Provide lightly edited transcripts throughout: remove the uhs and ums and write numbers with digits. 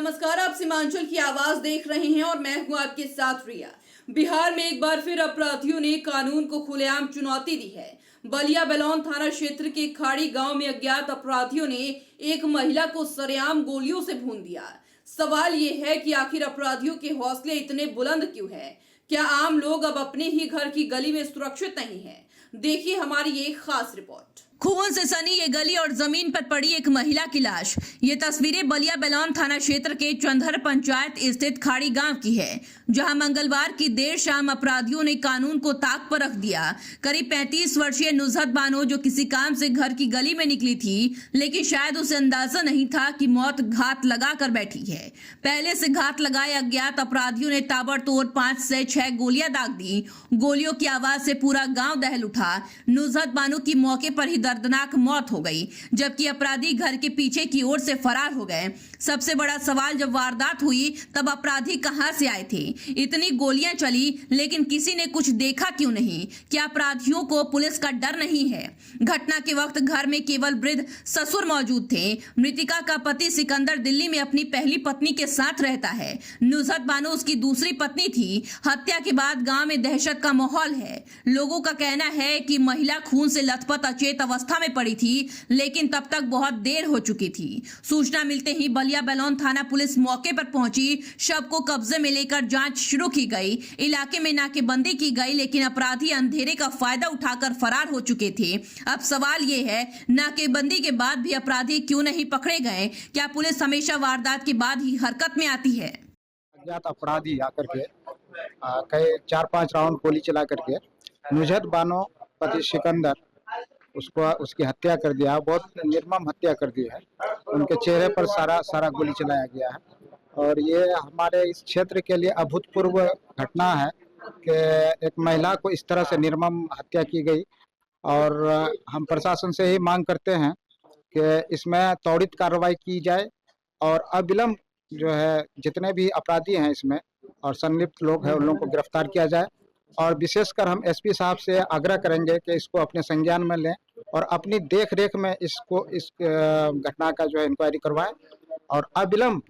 नमस्कार, आप सीमांचल की आवाज देख रहे हैं और मैं हूं आपके साथ रिया। बिहार में एक बार फिर अपराधियों ने कानून को खुलेआम चुनौती दी है। बलिया बेलौन थाना क्षेत्र के खाड़ी गांव में अज्ञात अपराधियों ने एक महिला को सरेआम गोलियों से भून दिया। सवाल ये है कि आखिर अपराधियों के हौसले इतने बुलंद क्यों हैं? क्या आम लोग अब अपने ही घर की गली में सुरक्षित नहीं हैं? देखिए हमारी ये खास रिपोर्ट। खून से सनी ये गली और जमीन पर पड़ी एक महिला की लाश। ये तस्वीरें बलिया बेलौन थाना क्षेत्र के चंदहर पंचायत स्थित खाड़ी गांव की है, जहां मंगलवार की देर शाम अपराधियों ने कानून को ताक पर रख दिया। करीब 35 वर्षीय नुजहत बानो, जो किसी काम से घर की गली में निकली थी, लेकिन शायद उसे अंदाजा नहीं था कि मौत घात लगा कर बैठी है। पहले से घात लगाए अज्ञात अपराधियों ने ताबड़तोड़ 5 से 6 गोलियां दाग दी। गोलियों की आवाज से पूरा गांव दहल उठा। नुजहत बानो की मौके पर ही दर्दनाक मौत हो गई, जबकि अपराधी घर के पीछे की ओर से फरार हो गए। सबसे बड़ा सवाल, जब वारदात हुई तब अपराधी कहां से आए थे? इतनी गोलियां चली लेकिन किसी ने कुछ देखा क्यों नहीं? क्या अपराधियों को पुलिस का डर नहीं है? घटना के वक्त घर में केवल वृद्ध ससुर मौजूद थे। मृतिका का पति सिकंदर दिल्ली में अपनी पहली पत्नी के साथ रहता है। नुजहत बानो उसकी दूसरी पत्नी थी। हत्या के बाद गांव में दहशत का माहौल है। लोगों का कहना है कि महिला खून से लथपथ अचेत अवस्था में पड़ी थी, लेकिन तब तक बहुत देर हो चुकी थी। सूचना मिलते ही बलिया बेलौन थाना पुलिस मौके पर पहुंची। शव को कब्जे में लेकर जांच शुरू की गई। इलाके में नाकेबंदी की गई, लेकिन अपराधी अंधेरे का फायदा उठाकर फरार हो चुके थे। अब सवाल ये है, नाकेबंदी के बाद भी अपराधी क्यों नहीं पकड़े गए? क्या पुलिस हमेशा वारदात के बाद ही हरकत में आती है? अज्ञात अपराधी आकर के कई 4-5 राउंड गोली चला करके नुजहत बानो पति सिकंदर उसको उसकी हत्या कर दिया। बहुत निर्मम हत्या कर दी है। उनके चेहरे पर सारा गोली चलाया गया है और ये हमारे इस क्षेत्र के लिए अभूतपूर्व घटना है कि एक महिला को इस तरह से निर्मम हत्या की गई। और हम प्रशासन से ही मांग करते हैं कि इसमें त्वरित कार्रवाई की जाए और अविलंब जो है जितने भी अपराधी हैं इसमें और संलिप्त लोग हैं उन लोगों को गिरफ्तार किया जाए। और विशेषकर हम एसपी साहब से आग्रह करेंगे कि इसको अपने संज्ञान में लें और अपनी देख रेख में इस घटना का जो है इंक्वायरी करवाएं और अविलंब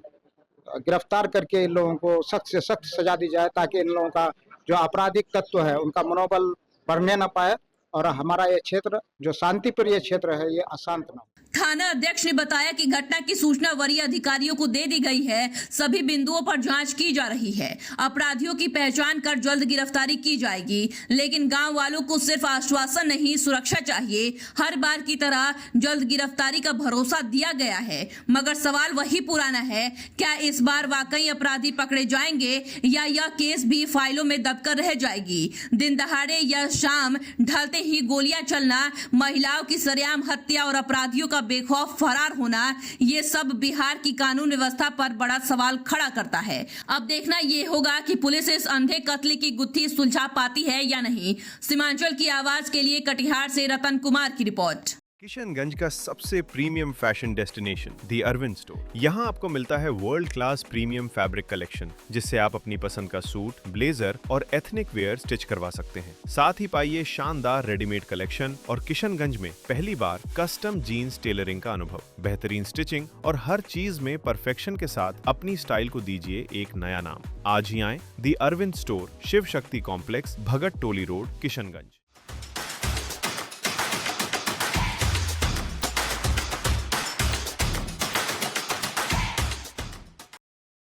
गिरफ्तार करके इन लोगों को सख्त से सख्त सजा दी जाए, ताकि इन लोगों का जो आपराधिक तत्व है उनका मनोबल बढ़ने न पाए और हमारा ये क्षेत्र जो शांतिप्रिय क्षेत्र है ये अशांत न हो। थाना अध्यक्ष ने बताया कि घटना की सूचना वरीय अधिकारियों को दे दी गई है। सभी बिंदुओं पर जांच की जा रही है। अपराधियों की पहचान कर जल्द गिरफ्तारी की जाएगी, लेकिन गांव वालों को सिर्फ आश्वासन नहीं, सुरक्षा चाहिए। हर बार की तरह जल्द गिरफ्तारी का भरोसा दिया गया है, मगर सवाल वही पुराना है, क्या इस बार वाकई अपराधी पकड़े जाएंगे या यह केस भी फाइलों में दबकर रह जाएगी? दिन दहाड़े या शाम ढलते ही गोलियां चलना, महिलाओं की सरेआम हत्या और अपराधियों का बेखौफ फरार होना, ये सब बिहार की कानून व्यवस्था पर बड़ा सवाल खड़ा करता है। अब देखना ये होगा कि पुलिस इस अंधे कत्ल की गुत्थी सुलझा पाती है या नहीं। सीमांचल की आवाज के लिए कटिहार से रतन कुमार की रिपोर्ट। किशनगंज का सबसे प्रीमियम फैशन डेस्टिनेशन दी अरविंद स्टोर। यहाँ आपको मिलता है world class premium fabric collection, जिससे आप अपनी पसंद का सूट, ब्लेजर और एथनिक वेयर स्टिच करवा सकते हैं। साथ ही पाइए शानदार रेडीमेड कलेक्शन और किशनगंज में पहली बार कस्टम जीन्स टेलरिंग का अनुभव। बेहतरीन स्टिचिंग और हर चीज में परफेक्शन के साथ अपनी स्टाइल को दीजिए एक नया नाम। आज ही आए दी अरविंद स्टोर, शिव शक्ति कॉम्प्लेक्स, भगत टोली रोड, किशनगंज।